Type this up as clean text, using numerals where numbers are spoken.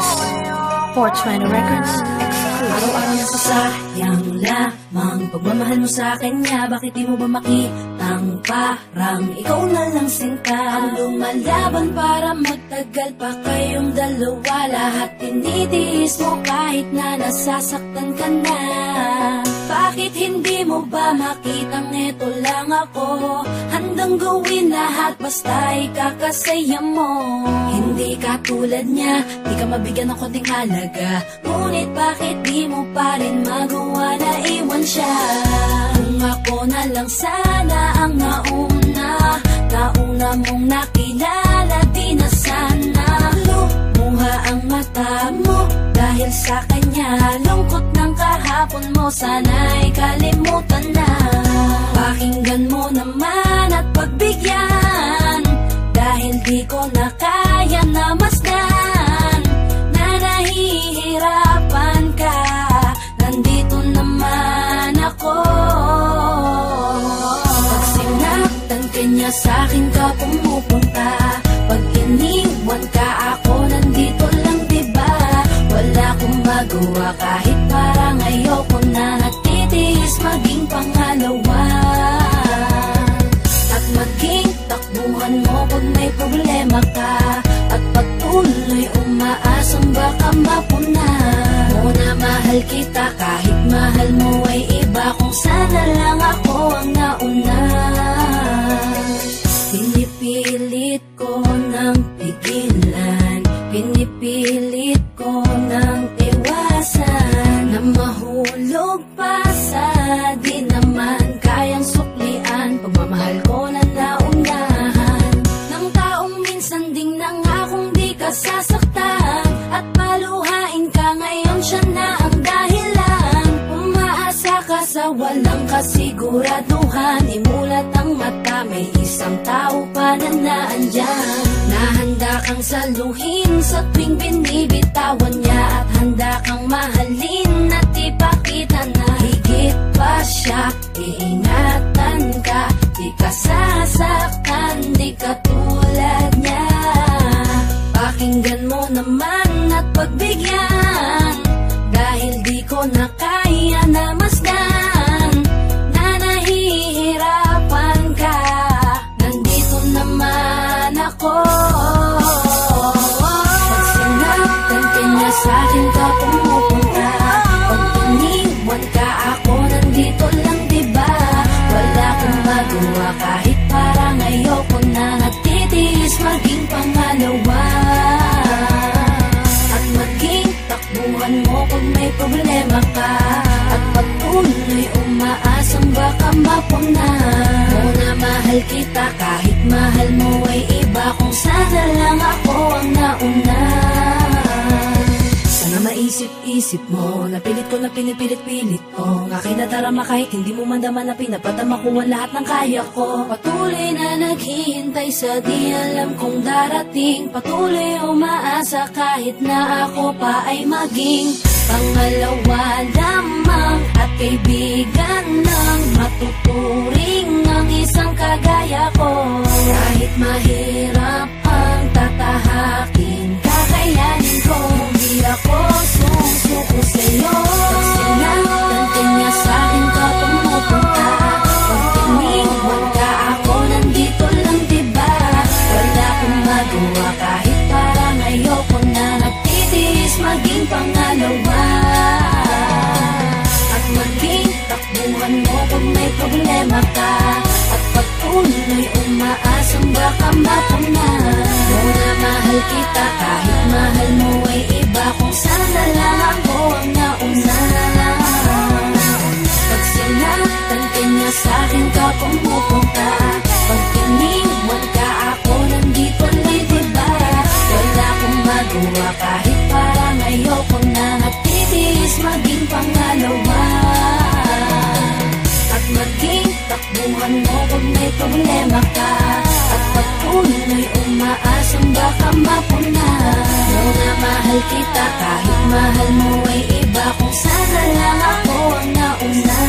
is 420 Records exclusive. Araw-araw na sasayang lamang pagmamahal mo sa kanya. Bakit di mo ba makitang parang ikaw na lang sinta ang lumalaban para magtagal pa kayong dalawa? Lahat tinitiis mo kahit na nasasaktan ka na. Bakit hindi mo ba makitang eto lang ako? Handang gawin lahat basta ikakasaya mo. Hindi ka tulad niya, di ka mabigyan ng konting halaga. Ngunit bakit di mo pa rin magawa na iwan siya? Kung ako na lang sana ang nauna mong nakilala, di na sana lumuha ang mata mo dahil sa kanya. Lungkot ng kahapon mo, sana'y kalimutan na. Pakinggan mo naman at pagbigyan, dahil di ko na kaya na masdan na nahihirapan ka. Nandito naman ako. Pag sinaktan ka niya, sa'kin ka pumupunta. Pag iniwan ka, ako nandito lang, diba? Wala akong magawa kahit parang ayoko na. Natitiis maging pangalawa at maging takbuhan mo pag may problema ka, at patuloy umaasang baka mapuna. Muna mahal kita kahit mahal mo ay iba, kung sana lang ako ang nauna. Pinipilit ko ng pigilan, pinipilit ko ng iwasan, na mahulog pa sa di naman kayang suklian. Pagmamahal ko na naunahan ng taong minsan ding nangakong di ka sasaktan, at paluhain ka ngayon, siya na ang dahilan. Umaasa ka sa walang kasiguraduhan, imulat ang mata, may isang tao pa na naandyan, na handa kang saluhin sa tuwing binibitawan niya, at handa kang mahalin at ipakita na higit pa siya. Iingatan ka, di ka sasaktan, di ka tulad niya. Pakinggan mo naman at pagbigyan, dahil di ko na kaya na masdan na nahihirapan ka. Nandito naman ako. Pag sinaktan ka niya, sa'kin ka pumupunta. Pag iniwan ka, ako nandito lang, diba? Wala akong magawa kahit parang ayoko na. Natitiis maging pangalawa at maging takbuhan mo pag may problema ka, at patuloy umaasang baka mapuna. Muna mahal kita kahit mahal mo ay iba, kung sana lang ako ang nauna. Sana maisip-isip mo, napilit ko na pinipilit-pilit ko, ng aking nadarama kahit hindi mo mandaman na pinapadama ko ang lahat ng kaya ko. Patuloy na naghihintay sa di alam kung darating, patuloy umaasa kahit na ako pa ay maging pangalawa lamang, at kaibigan ng matuturing ang isang kagaya ko. Kahit mahirap ang tatahakin, kakayanin ko. Hindi ako susuko sa'yo. Pag sinaktan ka niya, sa'kin ka pumupunta. Pag iniwan ka, ako nandito lang, diba? Wala akong magawa kahit parang ayoko na. Natitiis maging pangalawa at maging takbuhan mo pag may problema ka, at patuloy umaasang baka mapuna. Muna mahal kita kahit mahal mo ay iba, kung sana lang ako ang nauna. Pag sinaktan ka niya, sa'kin ka pumupunta. Pag iniwan ka, ako nandito lang, diba? Wala akong magawa kahit parang ayoko na. Natitiis maging pangalawa at maging takbuhan mo pag may problema ka, at patuloy umaasang baka mapuna. Muna mahal kita kahit mahal mo ay iba, kung sana lang ako ang nauna.